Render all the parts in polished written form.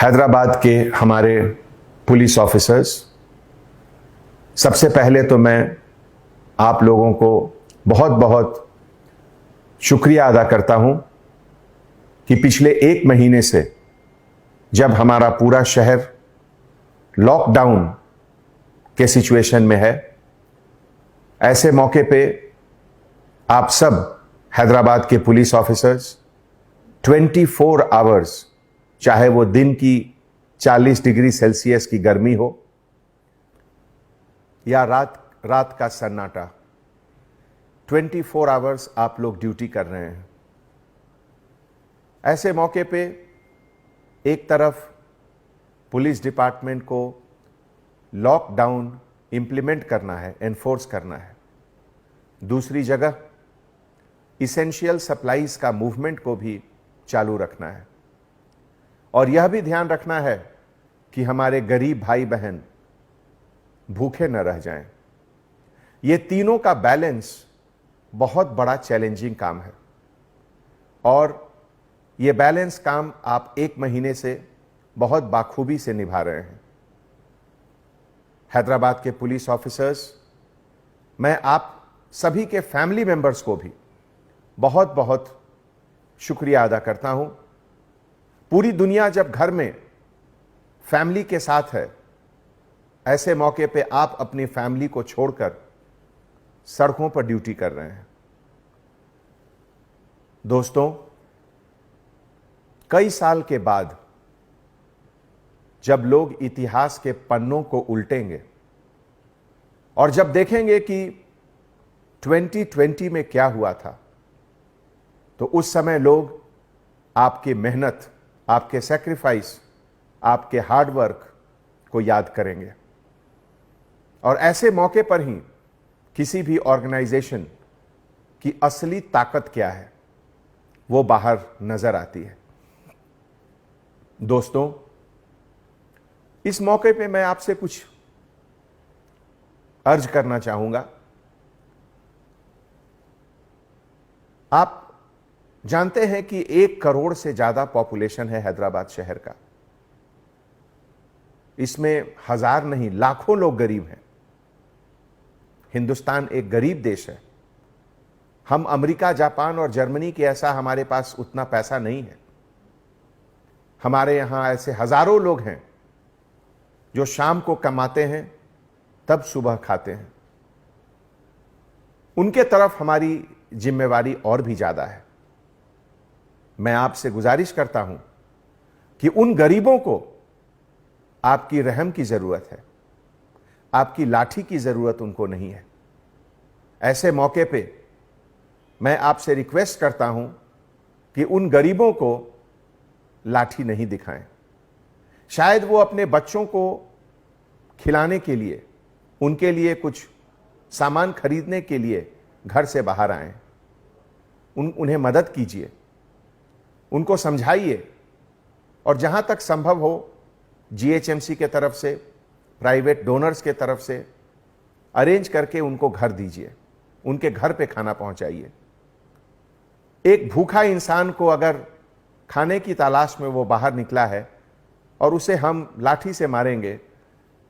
हैदराबाद के हमारे police officers, सबसे पहले तो मैं आप लोगों को बहुत बहुत शुक्रिया अदा करता हूं कि पिछले 1 महीने से जब हमारा पूरा शहर लॉकडाउन के सिचुएशन में है, ऐसे मौके पे आप सब हैदराबाद के पुलिस ऑफिसर्स 24 आवर्स, चाहे वो दिन की 40 डिग्री सेल्सियस की गर्मी हो या रात का सन्नाटा, 24 आवर्स आप लोग ड्यूटी कर रहे हैं। ऐसे मौके पे एक तरफ पुलिस डिपार्टमेंट को लॉकडाउन इंप्लीमेंट करना है, एनफोर्स करना है, दूसरी जगह इसेंशियल सप्लाईज का मूवमेंट को भी चालू रखना है और यह भी ध्यान रखना है कि हमारे गरीब भाई बहन भूखे न रह जाएं। ये तीनों का बैलेंस बहुत बड़ा चैलेंजिंग काम है और ये बैलेंस काम आप 1 महीने से बहुत बाखूबी से निभा रहे हैं। हैदराबाद के पुलिस ऑफिसर्स, मैं आप सभी के फैमिली मेंबर्स को भी बहुत बहुत शुक्रिया अदा करता हूं। पूरी दुनिया जब घर में फैमिली के साथ है, ऐसे मौके पे आप अपनी फैमिली को छोड़कर सड़कों पर ड्यूटी कर रहे हैं। दोस्तों, कई साल के बाद जब लोग इतिहास के पन्नों को उल्टेंगे और जब देखेंगे कि 2020 में क्या हुआ था, तो उस समय लोग आपकी मेहनत, आपके सैक्रिफाइस, आपके हार्डवर्क को याद करेंगे और ऐसे मौके पर ही किसी भी ऑर्गेनाइजेशन की असली ताकत क्या है वो बाहर नजर आती है। दोस्तों, इस मौके पे मैं आपसे कुछ अर्ज करना चाहूंगा। आप जानते हैं कि 1 करोड़ से ज्यादा पॉपुलेशन है हैदराबाद शहर का। इसमें हजार नहीं, लाखों लोग गरीब हैं। हिंदुस्तान एक गरीब देश है। हम अमेरिका, जापान और जर्मनी के ऐसा हमारे पास उतना पैसा नहीं है। हमारे यहां ऐसे हजारों लोग हैं जो शाम को कमाते हैं तब सुबह खाते हैं। उनके तरफ हमारी जिम्मेवारी और भी ज्यादा है। मैं आपसे गुजारिश करता हूं कि उन गरीबों को आपकी रहम की जरूरत है, आपकी लाठी की जरूरत उनको नहीं है। ऐसे मौके पे मैं आपसे रिक्वेस्ट करता हूं कि उन गरीबों को लाठी नहीं दिखाएं। शायद वो अपने बच्चों को खिलाने के लिए, उनके लिए कुछ सामान खरीदने के लिए घर से बाहर आए। उन्हें मदद कीजिए, उनको समझाइए और जहां तक संभव हो जीएचएमसी के तरफ से, प्राइवेट डोनर्स के तरफ से अरेंज करके उनको घर दीजिए, उनके घर पे खाना पहुंचाइए। एक भूखा इंसान को अगर खाने की तलाश में वो बाहर निकला है और उसे हम लाठी से मारेंगे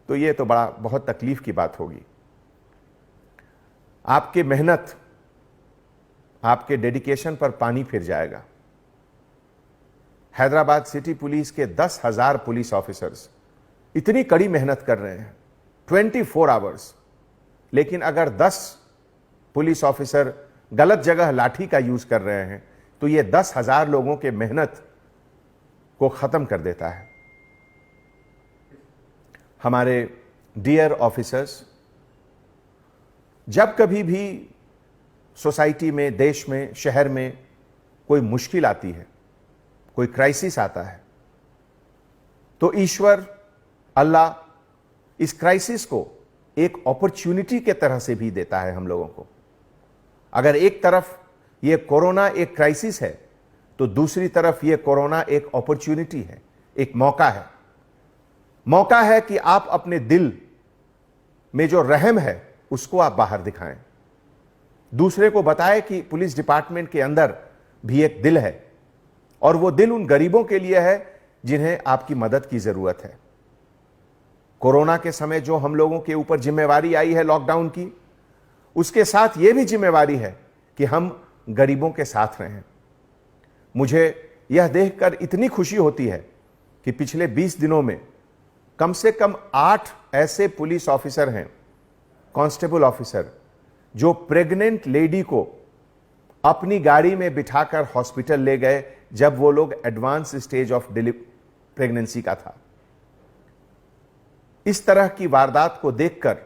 तो ये तो बहुत तकलीफ की बात होगी। आपकी मेहनत, आपके डेडिकेशन पर पानी फिर जाएगा। हैदराबाद सिटी पुलिस के 10,000 पुलिस ऑफिसर्स इतनी कड़ी मेहनत कर रहे हैं 24 आवर्स, लेकिन अगर 10 पुलिस ऑफिसर गलत जगह लाठी का यूज कर रहे हैं तो ये 10,000 लोगों के मेहनत को खत्म कर देता है। हमारे डियर ऑफिसर्स, जब कभी भी सोसाइटी में, देश में, शहर में कोई मुश्किल आती है, कोई क्राइसिस आता है, तो ईश्वर, अल्लाह इस क्राइसिस को एक अपॉर्चुनिटी के तरह से भी देता है हम लोगों को। अगर एक तरफ ये कोरोना एक क्राइसिस है तो दूसरी तरफ ये कोरोना एक अपॉर्चुनिटी है, एक मौका है। मौका है कि आप अपने दिल में जो रहम है उसको आप बाहर दिखाएं, दूसरे को बताएं कि पुलिस डिपार्टमेंट के अंदर भी एक दिल है और वो दिल उन गरीबों के लिए है जिन्हें आपकी मदद की जरूरत है। कोरोना के समय जो हम लोगों के ऊपर जिम्मेवारी आई है लॉकडाउन की, उसके साथ यह भी जिम्मेवारी है कि हम गरीबों के साथ रहें। मुझे यह देखकर इतनी खुशी होती है कि पिछले 20 दिनों में कम से कम 8 ऐसे पुलिस ऑफिसर हैं, कांस्टेबल ऑफिसर, जो प्रेग्नेंट लेडी को अपनी गाड़ी में बिठाकर हॉस्पिटल ले गए जब वो लोग एडवांस स्टेज ऑफ प्रेगनेंसी का था। इस तरह की वारदात को देखकर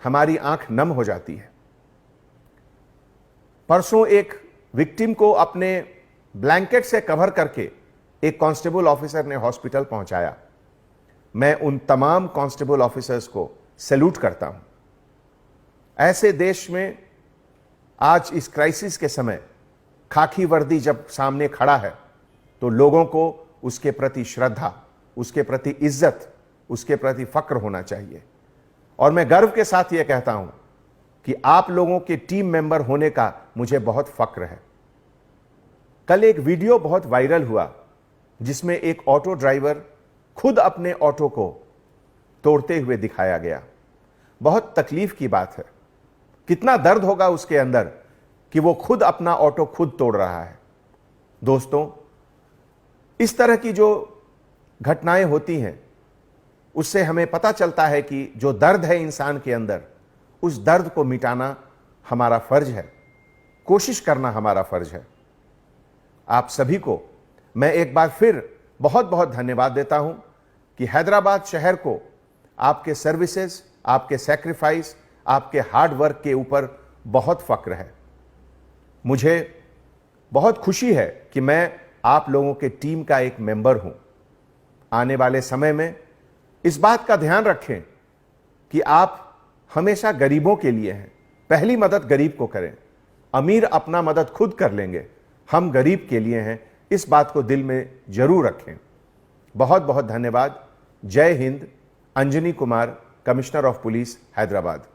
हमारी आंख नम हो जाती है। परसों एक विक्टिम को अपने ब्लैंकेट से कवर करके एक कांस्टेबल ऑफिसर ने हॉस्पिटल पहुंचाया। मैं उन तमाम कांस्टेबल ऑफिसर्स को सैल्यूट करता हूं। ऐसे देश में आज इस क्राइसिस के समय खाकी वर्दी जब सामने खड़ा है तो लोगों को उसके प्रति श्रद्धा, उसके प्रति इज्जत, उसके प्रति फक्र होना चाहिए। और मैं गर्व के साथ यह कहता हूं कि आप लोगों के टीम मेंबर होने का मुझे बहुत फक्र है। कल एक वीडियो बहुत वायरल हुआ जिसमें एक ऑटो ड्राइवर खुद अपने ऑटो को तोड़ते हुए दिखाया गया। बहुत तकलीफ की बात है। कितना दर्द होगा उसके अंदर कि वो खुद अपना ऑटो खुद तोड़ रहा है। दोस्तों, इस तरह की जो घटनाएं होती हैं उससे हमें पता चलता है कि जो दर्द है इंसान के अंदर, उस दर्द को मिटाना हमारा फर्ज है, कोशिश करना हमारा फर्ज है। आप सभी को मैं एक बार फिर बहुत बहुत धन्यवाद देता हूं कि हैदराबाद शहर को आपके सर्विसेज, आपके सैक्रिफाइस, आपके हार्ड वर्क के ऊपर बहुत फक्र है। मुझे बहुत खुशी है कि मैं आप लोगों के टीम का एक मेंबर हूं। आने वाले समय में इस बात का ध्यान रखें कि आप हमेशा गरीबों के लिए हैं। पहली मदद गरीब को करें। अमीर अपना मदद खुद कर लेंगे, हम गरीब के लिए हैं। इस बात को दिल में जरूर रखें। बहुत बहुत धन्यवाद। जय Hind. Anjani Kumar, commissioner of police, Hyderabad.